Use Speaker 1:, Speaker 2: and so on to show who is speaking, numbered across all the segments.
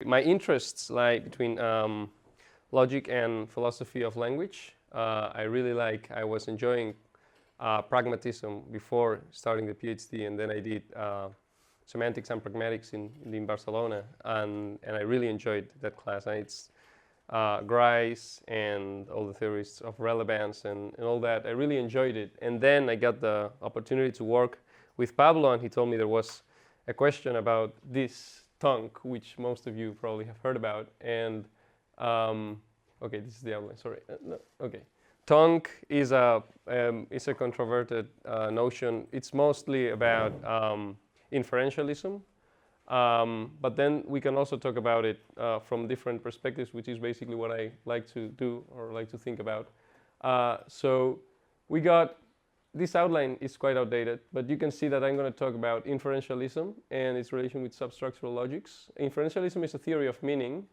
Speaker 1: my interests lie between logic and philosophy of language. I was enjoying pragmatism before starting the PhD, and then I did semantics and pragmatics in Barcelona, and I really enjoyed that class. And it's Grice and all the theories of relevance and all that. I really enjoyed it. And then I got the opportunity to work with Pablo, and he told me there was a question about this tonk, which most of you probably have heard about. And okay, this is the outline. Sorry. No, okay. Tonk is a controverted notion. It's mostly about inferentialism, but then we can also talk about it from different perspectives, which is basically what I like to do or like to think about. So we got this outline is quite outdated, but you can see that I'm going to talk about inferentialism and its relation with substructural logics. Inferentialism is a theory of meaning,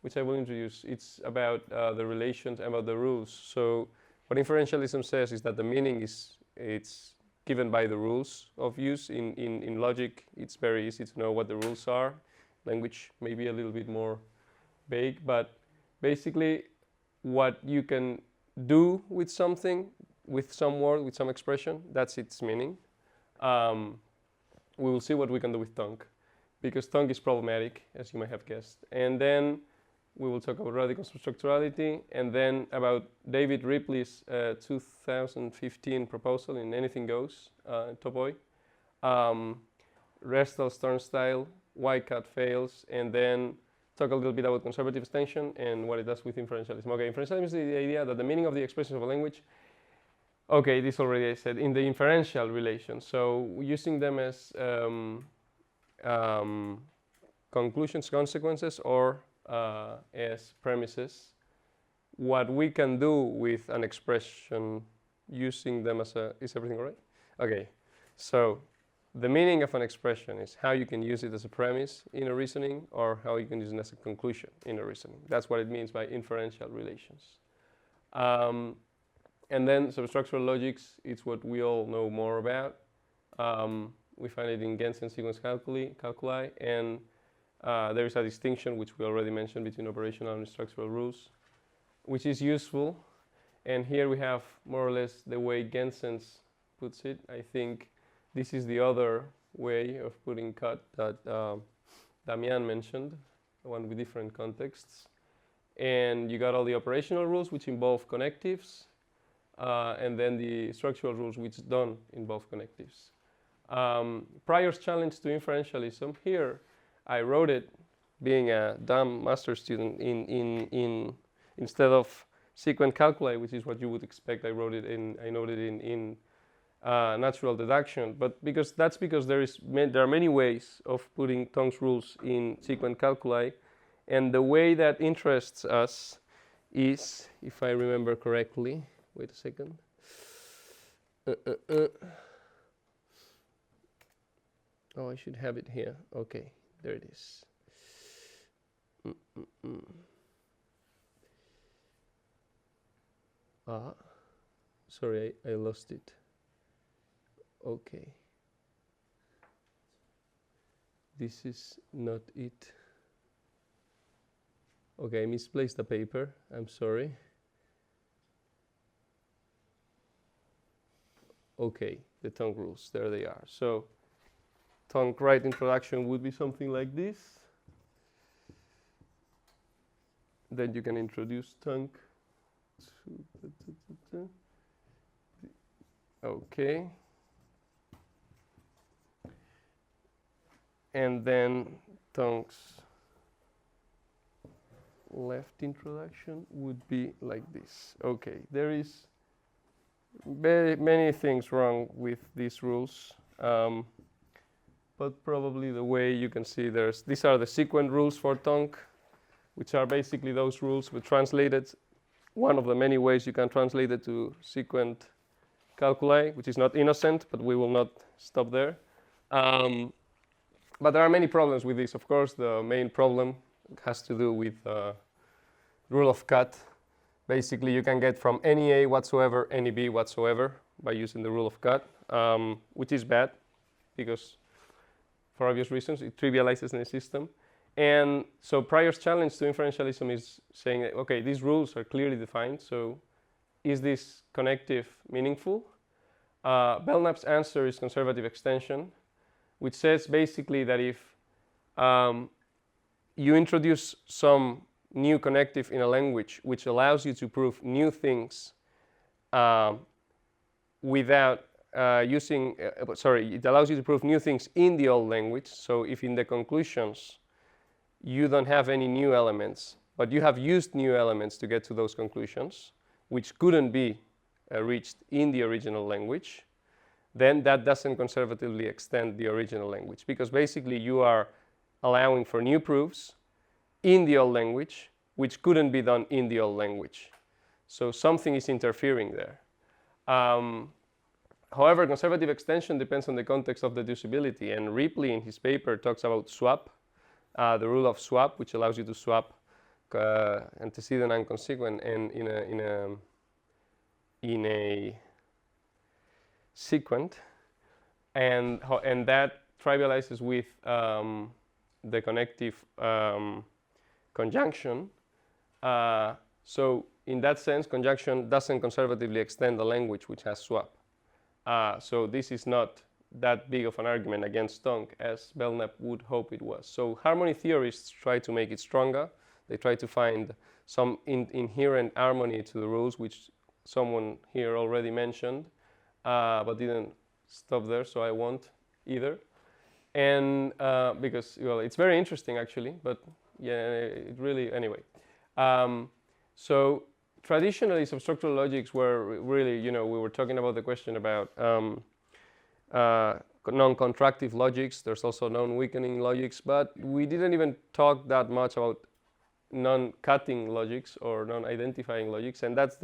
Speaker 1: which I will introduce. It's about the relations, about the rules. So what inferentialism says is that the meaning it's given by the rules of use. In logic, it's very easy to know what the rules are. Language may be a little bit more vague, but basically what you can do with something, with some word, with some expression, that's its meaning. We will see what we can do with tonk, because tonk is problematic, as you might have guessed. And then we will talk about radical substructurality, and then about David Ripley's 2015 proposal in Anything Goes, Toboy, Restall's turnstile, why cut fails, and then talk a little bit about conservative extension and what it does with inferentialism. Okay, inferentialism is the idea that the meaning of the expressions of a language, okay, this already I said, in the inferential relation. So using them as conclusions, consequences, or as premises, what we can do with an expression using them as a, is everything all right? Okay, so the meaning of an expression is how you can use it as a premise in a reasoning or how you can use it as a conclusion in a reasoning. That's what it means by inferential relations. And then substructural logics, it's what we all know more about. We find it in Gentzen sequence calculi, and there is a distinction, which we already mentioned, between operational and structural rules, which is useful. And here we have more or less the way Gentzen puts it. I think this is the other way of putting cut that Damian mentioned, the one with different contexts. And you got all the operational rules, which involve connectives, and then the structural rules, which don't involve connectives. Pryor's challenge to inferentialism, here I wrote it, being a dumb master's student, in instead of sequent calculi, which is what you would expect, I noted in natural deduction. But because there are many ways of putting Tonk's rules in sequent calculi, and the way that interests us is, if I remember correctly, wait a second. Oh, I should have it here. Okay, there it is. Sorry, I lost it. Okay. This is not it. Okay, I misplaced the paper. I'm sorry. Okay, the Tonk rules, there they are. So Tonk right introduction would be something like this. Then you can introduce Tonk. Okay. And then Tonk's left introduction would be like this. Okay, there is very many things wrong with these rules, but probably the way you can see these are the sequent rules for Tonk, which are basically those rules we translated. One of the many ways you can translate it to sequent calculi, which is not innocent, but we will not stop there. But there are many problems with this. Of course, the main problem has to do with rule of cut. Basically, you can get from any A whatsoever, any B whatsoever by using the rule of cut, which is bad because, for obvious reasons, it trivializes the system. And so Pryor's challenge to inferentialism is saying, okay, these rules are clearly defined, so is this connective meaningful? Belnap's answer is conservative extension, which says basically that if you introduce some new connective in a language which allows you to prove new things without using, it allows you to prove new things in the old language. So if in the conclusions you don't have any new elements, but you have used new elements to get to those conclusions, which couldn't be reached in the original language, then that doesn't conservatively extend the original language, because basically you are allowing for new proofs in the old language, which couldn't be done in the old language. So something is interfering there. However, conservative extension depends on the context of deducibility, and Ripley in his paper talks about swap, the rule of swap, which allows you to swap antecedent and consequent and in a sequent, and that trivializes with the connective conjunction. So in that sense, conjunction doesn't conservatively extend the language which has swap. So this is not that big of an argument against Tonk as Belnap would hope it was. So harmony theorists try to make it stronger. They try to find some inherent harmony to the rules, which someone here already mentioned, but didn't stop there, so I won't either. And because, well, it's very interesting actually, but yeah, it really, anyway. So traditionally, substructural logics were really, we were talking about the question about non-contractive logics. There's also non-weakening logics, but we didn't even talk that much about non-cutting logics or non-identifying logics, and that's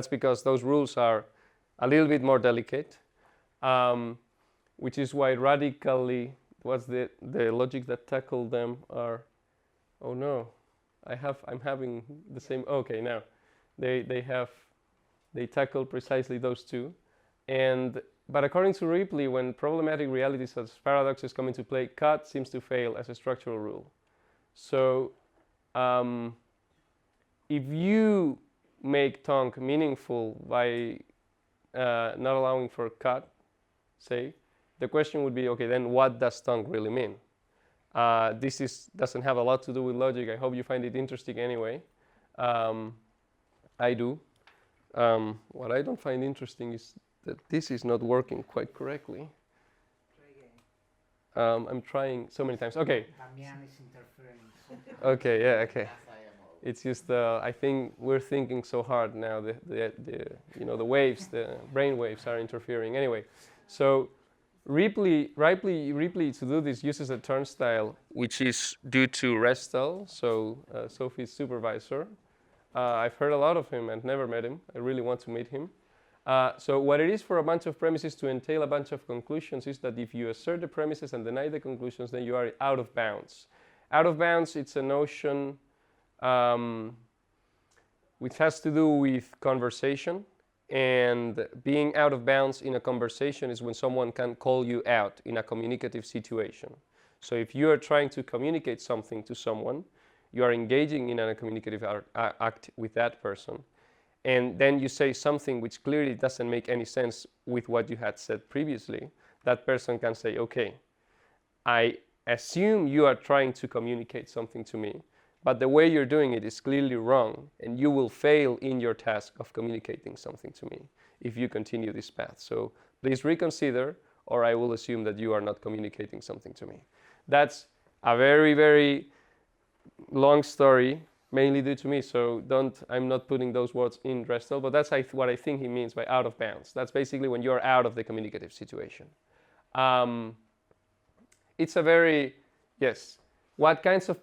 Speaker 1: because those rules are a little bit more delicate, which is why radically, what's the logic that tackle them are, oh no, I'm having the same, okay, now they tackle precisely those two. But according to Ripley, when problematic realities such as paradoxes come into play, cut seems to fail as a structural rule. So if you make Tonk meaningful by not allowing for cut, say, the question would be, okay, then what does Tonk really mean? This doesn't have a lot to do with logic. I hope you find it interesting anyway. I do. What I don't find interesting is that this is not working quite correctly. I'm trying so many times. Okay.
Speaker 2: Damian is interfering.
Speaker 1: Okay, yeah, okay. It's just I think we're thinking so hard now. The waves, the brain waves are interfering. Anyway, so Ripley to do this uses a turnstile which is due to Restel, so Sophie's supervisor. I've heard a lot of him and never met him. I really want to meet him. So what it is for a bunch of premises to entail a bunch of conclusions is that if you assert the premises and deny the conclusions, then you are out of bounds. Out of bounds, it's a notion which has to do with conversation. And being out of bounds in a conversation is when someone can call you out in a communicative situation. So if you are trying to communicate something to someone, you are engaging in a communicative act with that person. And then you say something which clearly doesn't make any sense with what you had said previously. That person can say, okay, I assume you are trying to communicate something to me, but the way you're doing it is clearly wrong, and you will fail in your task of communicating something to me if you continue this path. So please reconsider, or I will assume that you are not communicating something to me. That's a very, very long story, mainly due to me, so I'm not putting those words in Restel, but that's what I think he means by out of bounds. That's basically when you're out of the communicative situation. It's a very, yes, what kinds of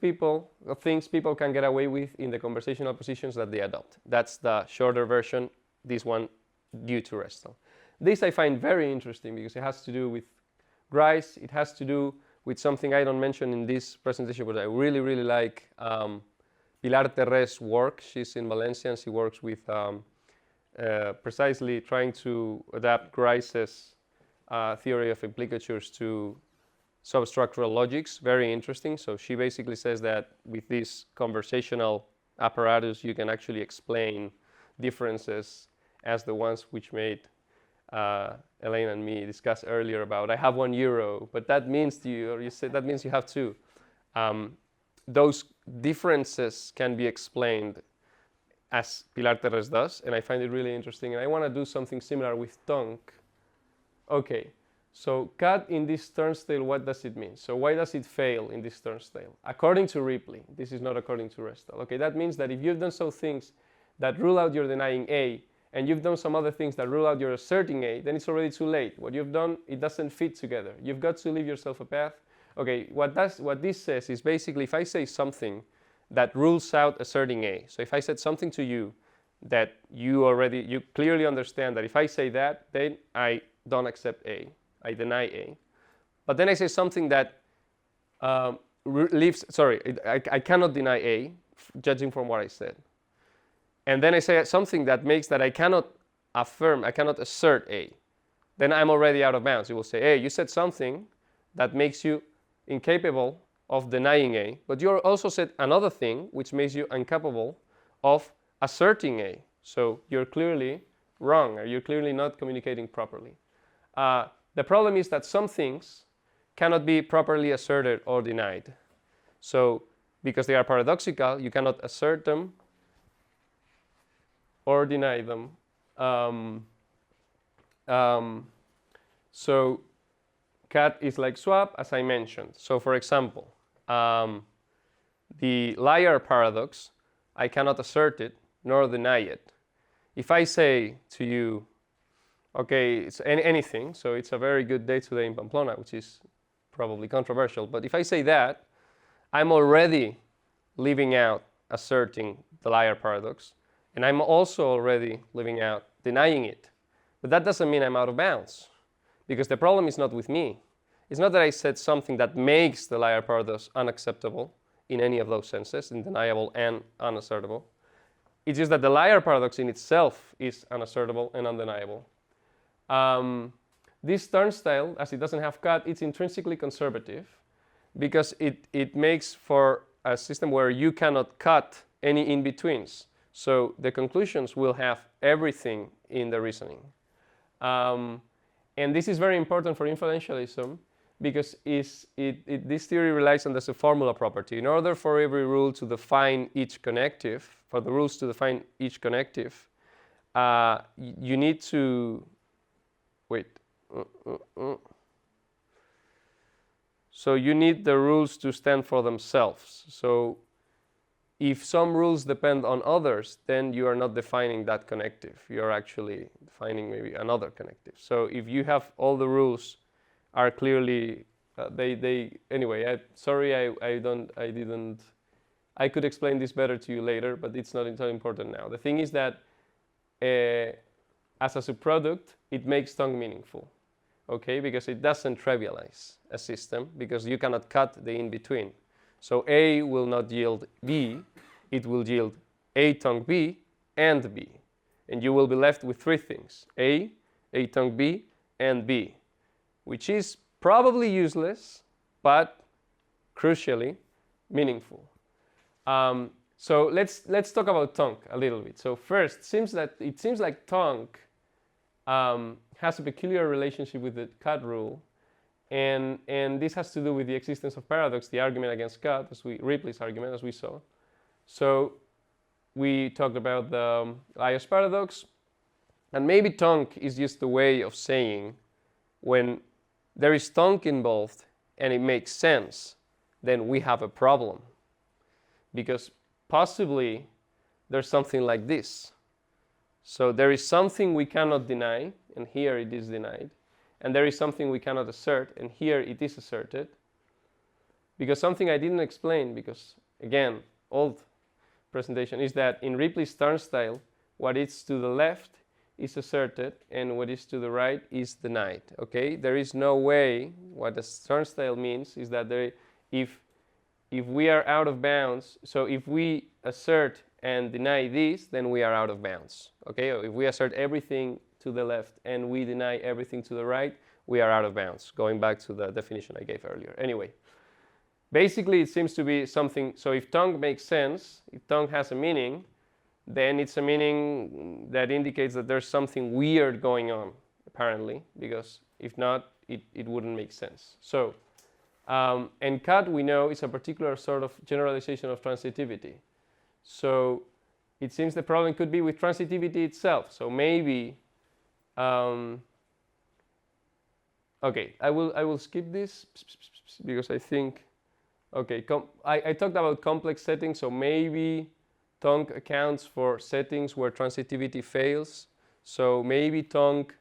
Speaker 1: things people can get away with in the conversational positions that they adopt. That's the shorter version, this one due to Restel. This I find very interesting because it has to do with Grice. It has to do with something I don't mention in this presentation, but I really, really like Pilar Terré's work. She's in Valencia and she works with precisely trying to adapt Grice's theory of implicatures to substructural logics, very interesting. So she basically says that with this conversational apparatus, you can actually explain differences as the ones which made Elaine and me discuss earlier about I have €1, but that means to you, or you say that means you have two. Those differences can be explained as Pilar Terres does, and I find it really interesting. And I want to do something similar with Tonk. Okay, so cut in this turnstile, what does it mean? So why does it fail in this turnstile? According to Ripley, this is not according to Restal. Okay, that means that if you've done some things that rule out your denying A, and you've done some other things that rule out your asserting A, then it's already too late. What you've done, it doesn't fit together. You've got to leave yourself a path. Okay, what this says is basically if I say something that rules out asserting A, so if I said something to you that you clearly understand that if I say that, then I don't accept A, I deny A. But then I say something that I cannot deny A, judging from what I said. And then I say something that makes that I cannot affirm, I cannot assert A. Then I'm already out of bounds. You will say, hey, you said something that makes you incapable of denying A, but you also said another thing which makes you incapable of asserting A. So you're clearly wrong, or you're clearly not communicating properly. The problem is that some things cannot be properly asserted or denied. So because they are paradoxical, you cannot assert them or deny them. So cat is like swap, as I mentioned. So for example, the liar paradox, I cannot assert it nor deny it. If I say to you, okay, it's anything, so it's a very good day today in Pamplona, which is probably controversial, but if I say that, I'm already leaving out asserting the liar paradox, and I'm also already leaving out denying it. But that doesn't mean I'm out of bounds, because the problem is not with me. It's not that I said something that makes the liar paradox unacceptable in any of those senses, undeniable and unassertable. It's just that the liar paradox in itself is unassertable and undeniable. This turnstile, as it doesn't have cut, it's intrinsically conservative because it makes for a system where you cannot cut any in-betweens. So the conclusions will have everything in the reasoning. And this is very important for inferentialism because this theory relies on the formula property. In order for every rule to define each connective, for the rules to define each connective, you need to, So you need the rules to stand for themselves. So if some rules depend on others, then you are not defining that connective. You are actually defining maybe another connective. So if you have all the rules are clearly, anyway, I could explain this better to you later, but it's not important now. The thing is that as a subproduct, it makes Tonk meaningful, okay? Because it doesn't trivialize a system because you cannot cut the in-between. So A will not yield B, it will yield A Tonk B and B. And you will be left with three things, A Tonk B, and B, which is probably useless, but crucially meaningful. So let's talk about Tonk a little bit. So first, it seems like Tonk has a peculiar relationship with the cut rule, and this has to do with the existence of paradox, the argument against cut, Ripley's argument, as we saw. So we talked about the liar's paradox, and maybe Tonk is just a way of saying when there is Tonk involved and it makes sense, then we have a problem. Because possibly there's something like this. So there is something we cannot deny, and here it is denied. And there is something we cannot assert, and here it is asserted. Because something I didn't explain, because again, old presentation, is that in Ripley's turnstile, what is to the left is asserted, and what is to the right is denied. Okay? There is no way, what the turnstile means is that if we are out of bounds, so if we assert and deny this, then we are out of bounds. Okay? Or if we assert everything to the left and we deny everything to the right, we are out of bounds, going back to the definition I gave earlier. Anyway, basically it seems to be something, so if tonk makes sense, if tonk has a meaning, then it's a meaning that indicates that there's something weird going on, apparently, because if not, it wouldn't make sense. So, and cut, we know, is a particular sort of generalization of transitivity. So it seems the problem could be with transitivity itself. So maybe, okay, I will skip this because I think, okay, I talked about complex settings, so maybe tonk accounts for settings where transitivity fails. So maybe tonk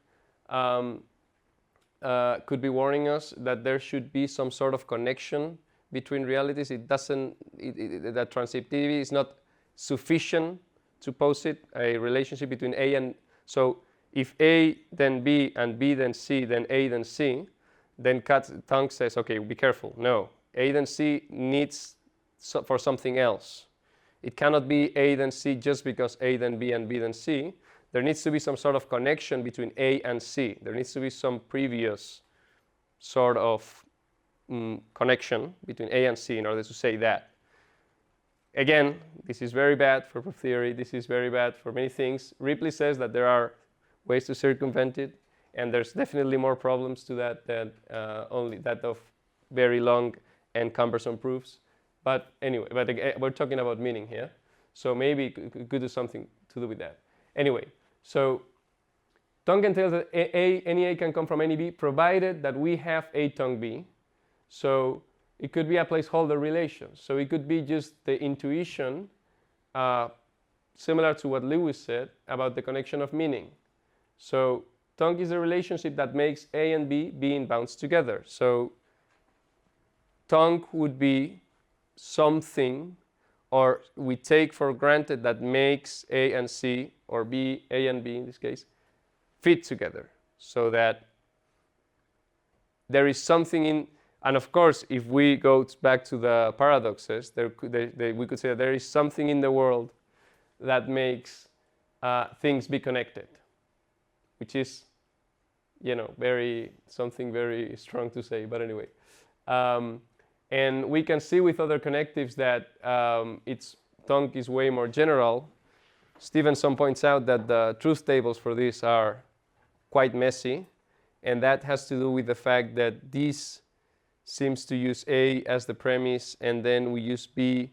Speaker 1: could be warning us that there should be some sort of connection between realities. It doesn't, that transitivity is not sufficient to posit a relationship between A and, so if A then B and B then C, then A then C, then tonk says, okay, be careful. No, A then C needs for something else. It cannot be A then C just because A then B and B then C. There needs to be some sort of connection between A and C. There needs to be some previous sort of connection between A and C in order to say that. Again, this is very bad for proof theory. This is very bad for many things. Ripley says that there are ways to circumvent it, and there's definitely more problems to that than only that of very long and cumbersome proofs. But anyway, again, we're talking about meaning here. So maybe it could do something to do with that. Anyway, so tonk entails that any A can come from any B, provided that we have A tonk B. So it could be a placeholder relation. So it could be just the intuition, similar to what Lewis said about the connection of meaning. So tonk is a relationship that makes A and B be in bounds together. So tonk would be something, or we take for granted, that makes A and C, or B, A and B in this case, fit together, so that there is something in, and of course, if we go back to the paradoxes, we could say that there is something in the world that makes things be connected, which is, you know, something very strong to say, but anyway. And we can see with other connectives that tonk is way more general. Stevenson points out that the truth tables for this are quite messy, and that has to do with the fact that this seems to use A as the premise, and then we use B.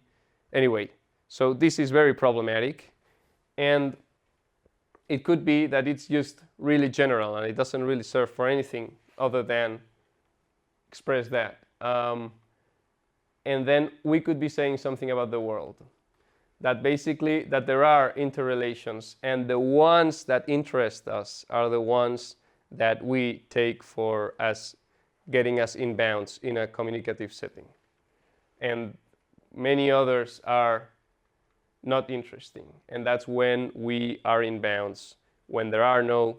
Speaker 1: Anyway, so this is very problematic, and it could be that it's just really general, and it doesn't really serve for anything other than express that. And then we could be saying something about the world, that basically that there are interrelations, and the ones that interest us are the ones that we take for as getting us in bounds in a communicative setting. And many others are not interesting, and that's when we are in bounds, when there are no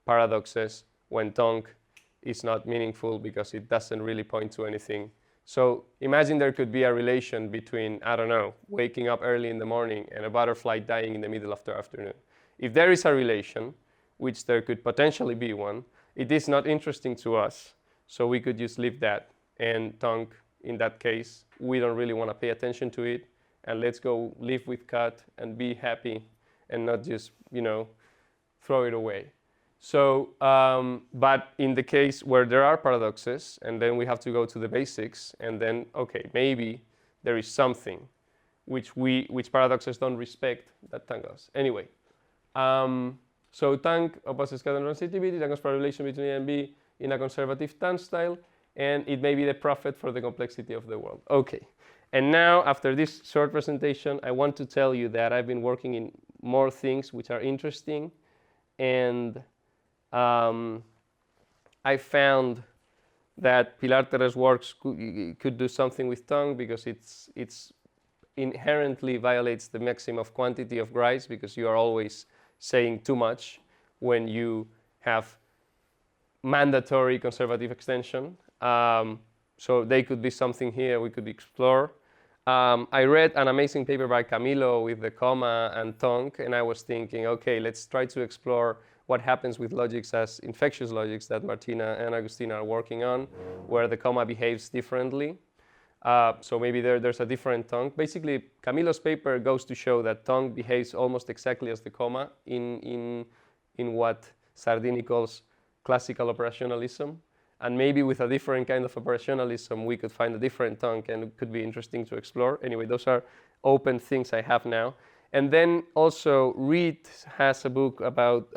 Speaker 1: paradoxes, when tonk is not meaningful because it doesn't really point to anything. So imagine there could be a relation between, I don't know, waking up early in the morning and a butterfly dying in the middle of the afternoon. If there is a relation, which there could potentially be one, it is not interesting to us, so we could just leave that. And tonk, in that case, we don't really want to pay attention to it, and let's go live with cut and be happy and not just, you know, throw it away. So, but in the case where there are paradoxes, and then we have to go to the basics, and then, okay, maybe there is something which paradoxes don't respect that tonk does. Anyway, so tonk opposes cut and transitivity, tonk is for a relation between A and B in a conservative tonk style, and it may be the prophet for the complexity of the world. Okay, and now after this short presentation, I want to tell you that I've been working in more things which are interesting, and I found that Pilar Terre's works could do something with tonk because it's inherently violates the maxim of quantity of Grice, because you are always saying too much when you have mandatory conservative extension. So they could be something here we could explore. I read an amazing paper by Camilo with the comma and tonk, and I was thinking, okay, let's try to explore what happens with logics as infectious logics that Martina and Agustina are working on, where the comma behaves differently. So maybe there's a different tonk. Basically, Camilo's paper goes to show that tonk behaves almost exactly as the comma in what Sardini calls classical operationalism. And maybe with a different kind of operationalism, we could find a different tonk, and it could be interesting to explore. Anyway, those are open things I have now. And then also, Reed has a book about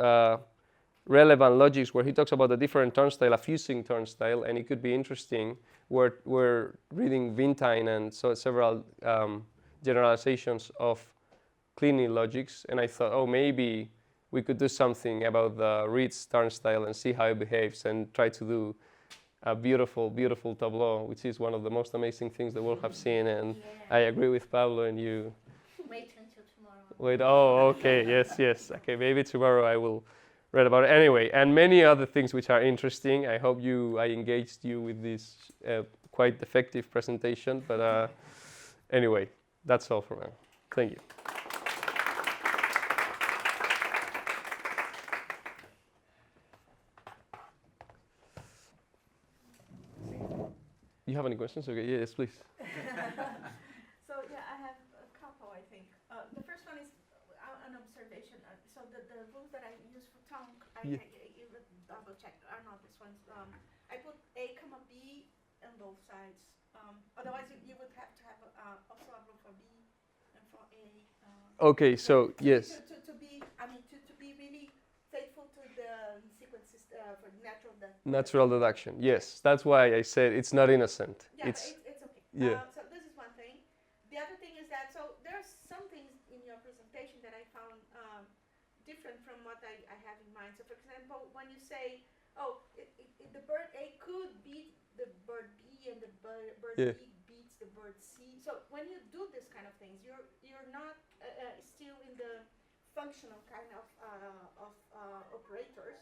Speaker 1: relevant logics where he talks about a different turnstile, a fusing turnstile, and it could be interesting. We're reading Vintine and so several generalizations of cleaning logics, and I thought, oh, maybe we could do something about the Reed's turnstile and see how it behaves and try to do a beautiful, beautiful tableau, which is one of the most amazing things the world have seen. And I agree with Pablo and you.
Speaker 2: Wait until tomorrow.
Speaker 1: Wait, oh, okay, yes. Okay, maybe tomorrow I will read about it. Anyway, and many other things which are interesting. I hope I engaged you with this quite effective presentation. But anyway, that's all for now. Thank you. You have any questions? Okay, yes, please.
Speaker 3: So yeah, I have a couple, I think. The first one is an observation. So the rules that I use for tonk, I even double check are not this ones. I put A comma B on both sides. Otherwise, you would have to have also a rule for B and for A.
Speaker 1: Okay, so yes.
Speaker 3: To be really faithful to the sequences for
Speaker 1: natural deduction. Yes, that's why I said it's not innocent.
Speaker 3: Yeah,
Speaker 1: it's
Speaker 3: okay.
Speaker 1: Yeah.
Speaker 3: So this is one thing. The other thing is that there's some things in your presentation that I found different from what I have in mind. So for example, when you say, oh, the bird A could beat the bird B and the bird B beats the bird C. So when you do this kind of things, you're not still in the functional kind of operators.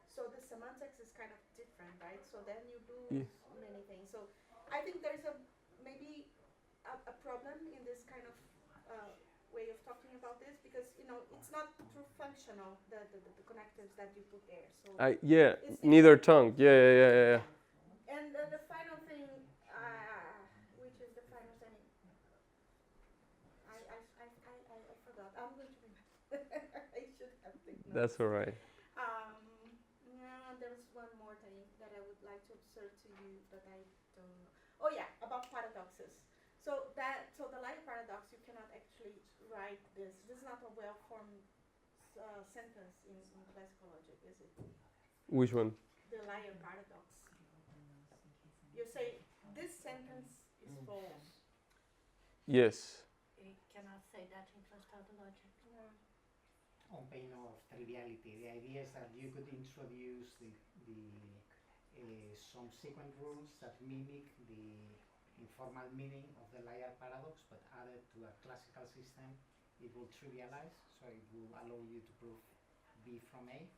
Speaker 3: So the semantics is kind of different, right? So then you lose many things. So I think there's maybe a problem in this kind of way of talking about this, because it's not true functional, the connectives that you put there. So
Speaker 1: neither tongue. Yeah.
Speaker 3: And the final thing, which is the final thing, I forgot. I'm going to remember. I should have taken notes.
Speaker 1: That's all right.
Speaker 3: There is one more thing that I would like to observe to you, but I don't know. Oh yeah, about paradoxes. So the liar paradox, you cannot actually write this. This is not a well-formed sentence in classical logic, is it?
Speaker 1: Which one?
Speaker 3: The liar paradox. You say this sentence is false.
Speaker 1: Yes.
Speaker 2: You cannot say that in classical logic.
Speaker 3: No.
Speaker 4: On pain of triviality, the idea is that you could introduce some sequence rules that mimic the informal meaning of the liar paradox, but added to a classical system, it will trivialize, so it will allow you to prove B from A.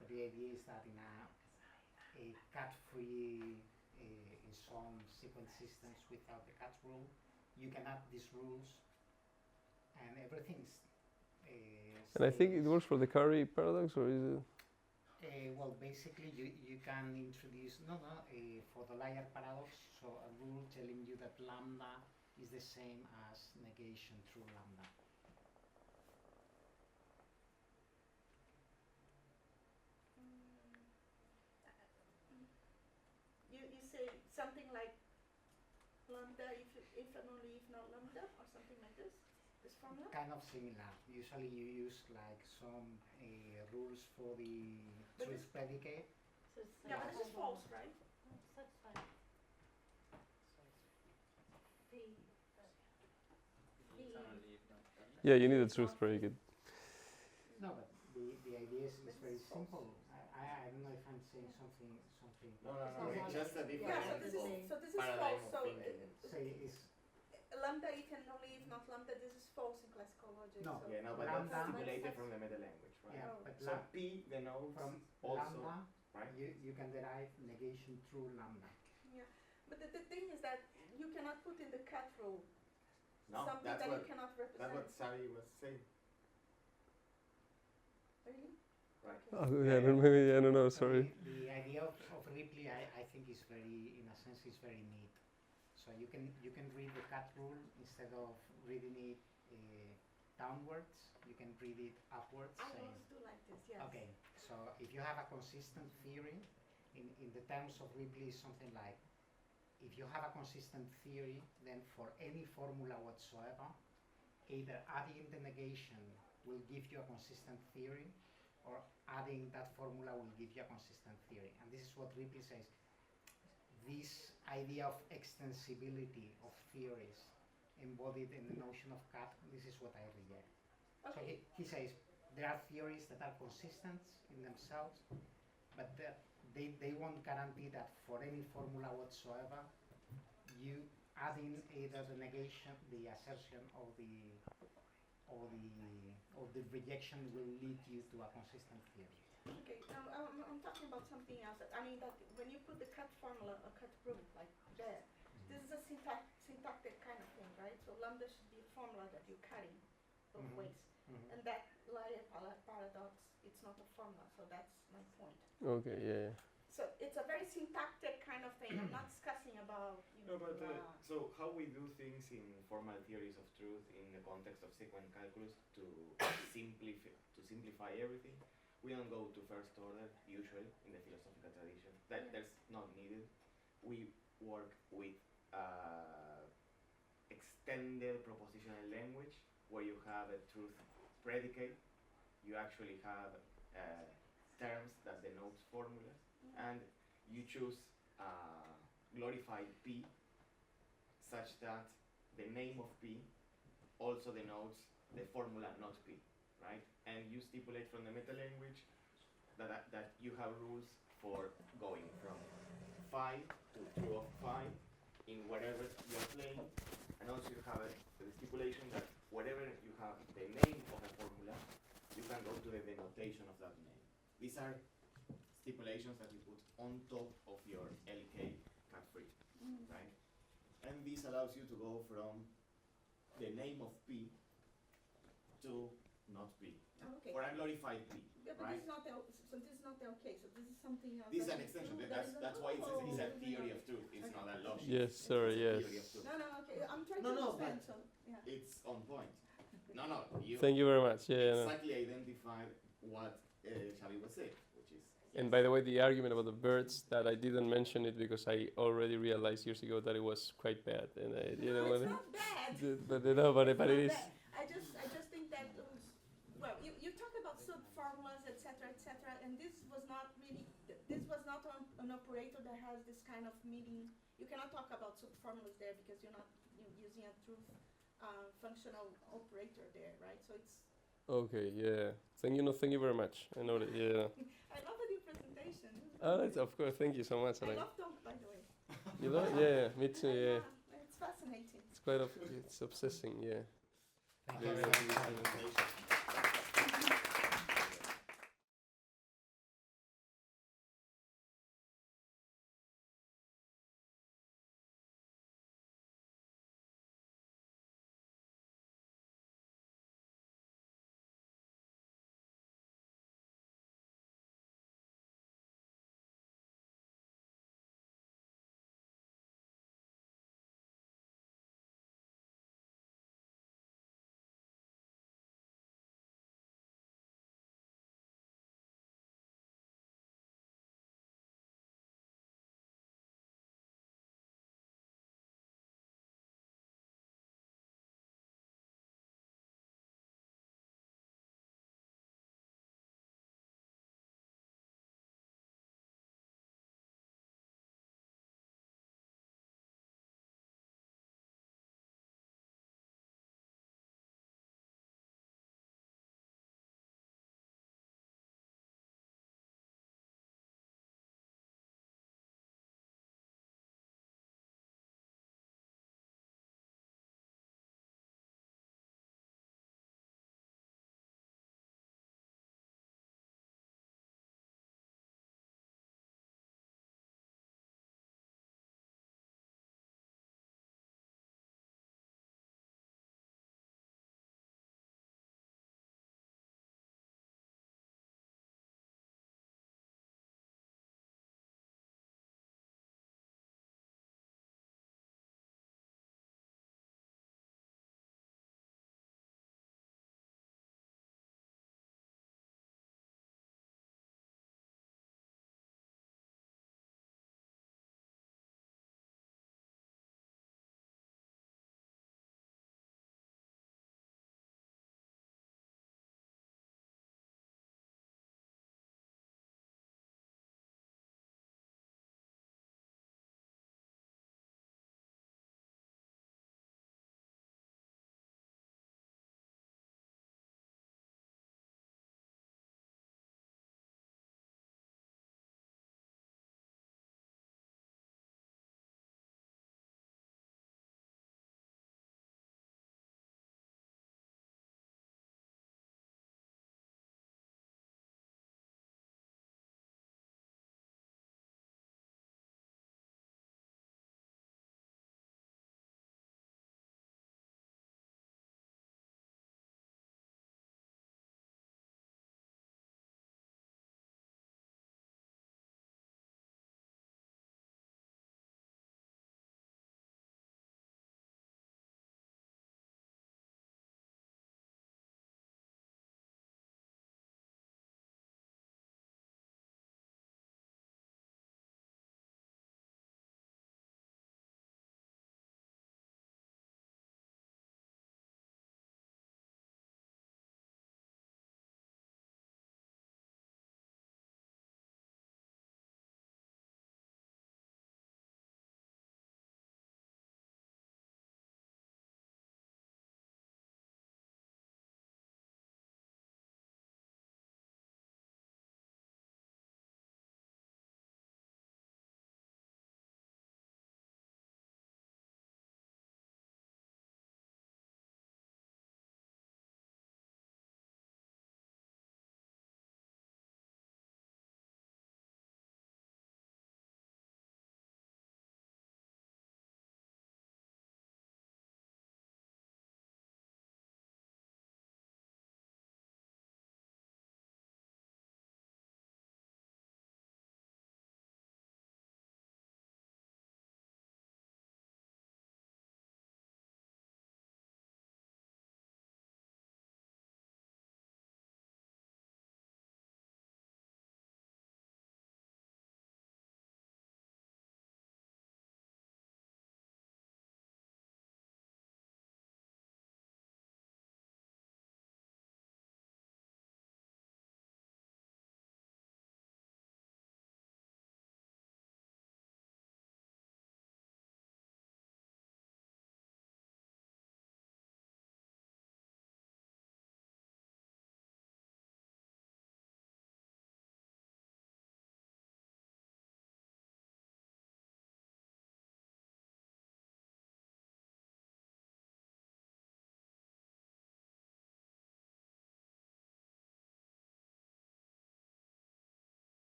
Speaker 4: But the idea is that in a cut-free, in some sequence systems without the cut rule, you can add these rules, and everything's.
Speaker 1: And I think it works for the Curry paradox, or is it?
Speaker 4: Well, basically, you can introduce for the liar paradox, so a rule telling you that lambda is the same as negation through lambda.
Speaker 3: You say something like lambda if and only if not lambda, or something like this. This formula?
Speaker 4: Kind of similar. Usually you use like some rules for the truth predicate.
Speaker 2: So
Speaker 3: Yeah, but this is false, right?
Speaker 2: That's fine.
Speaker 1: Yeah, you need a truth predicate.
Speaker 4: No, but the idea is very simple. I don't know if I'm saying something.
Speaker 5: No, it's just a different
Speaker 3: Yeah, so this is
Speaker 5: paradigm
Speaker 3: false.
Speaker 5: of
Speaker 3: So
Speaker 5: thinking.
Speaker 4: So it's
Speaker 3: lambda if and only if not lambda, this is false in classical logic.
Speaker 4: No.
Speaker 3: So
Speaker 5: Yeah, no, but
Speaker 4: Lambda.
Speaker 5: that's stipulated from the meta language, right?
Speaker 4: yeah,
Speaker 3: Oh.
Speaker 4: but
Speaker 5: So P denotes
Speaker 4: from
Speaker 5: also,
Speaker 4: lambda,
Speaker 5: right?
Speaker 4: you can derive negation through lambda.
Speaker 3: yeah, but the thing is that you cannot put in the cut rule
Speaker 5: No,
Speaker 3: something
Speaker 5: that's
Speaker 3: that
Speaker 5: what
Speaker 3: you cannot
Speaker 5: that's
Speaker 3: represent.
Speaker 5: what Sari was saying.
Speaker 3: Really?
Speaker 5: Right.
Speaker 3: Okay.
Speaker 1: Oh, yeah, maybe, I don't know,
Speaker 4: So
Speaker 1: sorry.
Speaker 4: the idea of Ripley, I think is very, in a sense, is very neat. So you can read the cut rule instead of reading it downwards. You can read it upwards.
Speaker 3: I
Speaker 4: saying,
Speaker 3: always do like this, yes.
Speaker 4: okay, so if you have a consistent theory, in the terms of Ripley, is something like, if you have a consistent theory, then for any formula whatsoever, either adding the negation will give you a consistent theory, or adding that formula will give you a consistent theory. And this is what Ripley says. This idea of extensibility of theories embodied in the notion of cut, this is what I reject. So he says there are theories that are consistent in themselves, but they won't guarantee that for any formula whatsoever, you adding either the negation, the assertion, or the rejection will lead you to a consistent theory.
Speaker 3: Okay, now I'm talking about something else. I mean that when you put the cut formula, a cut rule, like there, this is a syntactic kind of thing, right? So lambda should be a formula that you're cutting both
Speaker 4: Mhm.
Speaker 3: ways. And that linear paradox, it's not a formula, so that's my point.
Speaker 1: Okay, yeah.
Speaker 3: So it's a very syntactic kind of thing. I'm not discussing about,
Speaker 5: No, but so how we do things in formal theories of truth in the context of sequent calculus to simplify everything, we don't go to first order usually in the philosophical tradition. That's not needed. We work with extended propositional language where you have a truth predicate. You actually have terms that denote formulas, and you choose glorified P such that the name of P also denotes the formula not P, right? And you stipulate from the meta language that you have rules for going from phi to true of phi in whatever you're playing, and also you have the stipulation that wherever you have the name of a formula, you can go to the denotation of that name. These are stipulations that you put on top of your LK cut-free, right? And this allows you to go from the name of P to not P,
Speaker 3: Okay.
Speaker 5: or a glorified P,
Speaker 3: Yeah, but
Speaker 5: right?
Speaker 3: this is not the, so this is not the okay, so this is something else.
Speaker 5: This is
Speaker 3: that
Speaker 5: an
Speaker 3: you
Speaker 5: extension.
Speaker 3: do,
Speaker 5: That's why it's a theory of truth. It's
Speaker 3: Okay.
Speaker 5: not a logic.
Speaker 1: Yes, sorry,
Speaker 5: It's a
Speaker 1: yes.
Speaker 5: theory of truth.
Speaker 3: No, okay, I'm trying
Speaker 5: No,
Speaker 3: to
Speaker 5: no,
Speaker 3: understand, so, yeah.
Speaker 5: It's on point. No, you
Speaker 1: Thank you very much. Yeah, no.
Speaker 5: exactly identified what Xavi was saying, which is.
Speaker 1: And by the way, the argument about the birds, that I didn't mention it because I already realized years ago that it was quite bad, and I didn't
Speaker 3: No,
Speaker 1: want
Speaker 3: it's
Speaker 1: to.
Speaker 3: not bad.
Speaker 1: But no, but
Speaker 3: It's
Speaker 1: it
Speaker 3: not
Speaker 1: is.
Speaker 3: bad. I just think that, well, you talk about sub-formulas, etc., and this was not really, this was not an operator that has this kind of meaning. You cannot talk about sub-formulas there because you're not using a truth functional operator there, right? So it's.
Speaker 1: Okay, yeah. Thank you very much. I know that, yeah.
Speaker 3: I love the new presentation.
Speaker 1: Oh, that's, of course, thank you so much.
Speaker 3: I
Speaker 1: Alain.
Speaker 3: love Tonk, by the way.
Speaker 1: You know? Yeah, me too, yeah.
Speaker 3: It's fascinating.
Speaker 1: It's obsessing, yeah.
Speaker 4: Thank
Speaker 5: Very
Speaker 4: you.
Speaker 5: good presentation.